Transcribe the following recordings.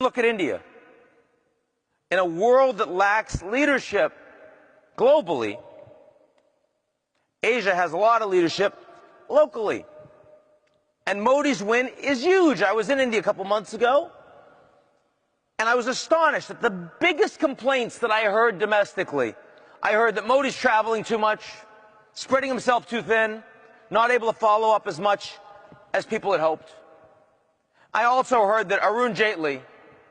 Look at India. In a world that lacks leadership globally, Asia has a lot of leadership locally. And Modi's win is huge. I was in India a couple months ago, and I was astonished at the biggest complaints that I heard domestically. I heard that Modi's traveling too much, spreading himself too thin, not able to follow up as much as people had hoped. I also heard that Arun Jaitley,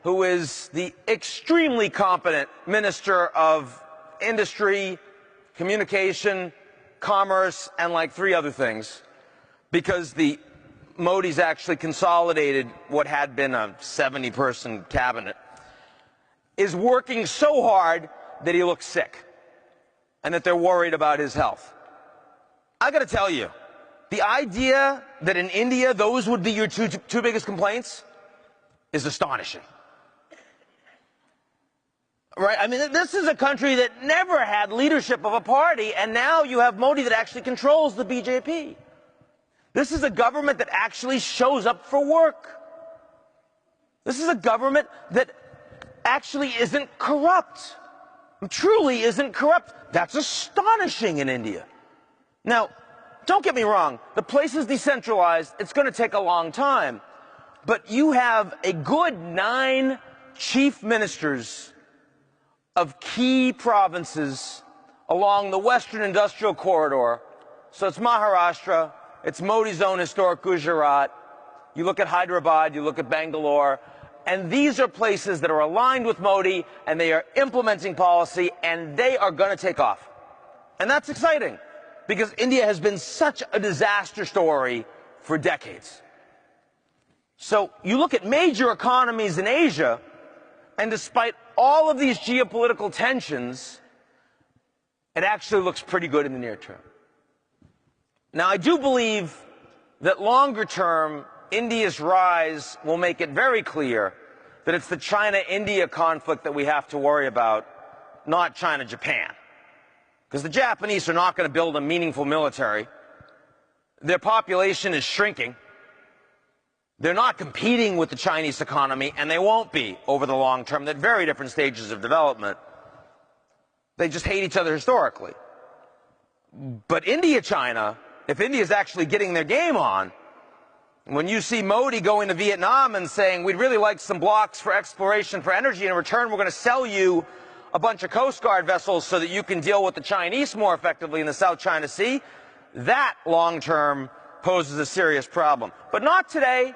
who is the extremely competent Minister of Industry, Communication, Commerce, and like 3 other things, because Modi's actually consolidated what had been a 70-person cabinet, is working so hard that he looks sick and that they're worried about his health. I got to tell you, the idea that in India those would be your two biggest complaints is astonishing. Right? I mean, this is a country that never had leadership of a party, and now you have Modi that actually controls the BJP. This is a government that actually shows up for work. This is a government that actually isn't corrupt. Truly isn't corrupt. That's astonishing in India. Now, don't get me wrong. The place is decentralized. It's going to take a long time. But you have a good 9 chief ministers of key provinces along the Western Industrial Corridor. So it's Maharashtra. It's Modi's own historic Gujarat. You look at Hyderabad, you look at Bangalore, and these are places that are aligned with Modi, and they are implementing policy, and they are going to take off. And that's exciting, because India has been such a disaster story for decades. So you look at major economies in Asia, and despite all of these geopolitical tensions, it actually looks pretty good in the near term. Now, I do believe that longer term, India's rise will make it very clear that it's the China-India conflict that we have to worry about, not China-Japan. Because the Japanese are not going to build a meaningful military. Their population is shrinking. They're not competing with the Chinese economy, and they won't be over the long term. They're at very different stages of development. They just hate each other historically. But India-China, if India is actually getting their game on, when you see Modi going to Vietnam and saying, we'd really like some blocks for exploration for energy, in return we're going to sell you a bunch of Coast Guard vessels so that you can deal with the Chinese more effectively in the South China Sea, that long-term poses a serious problem. But not today.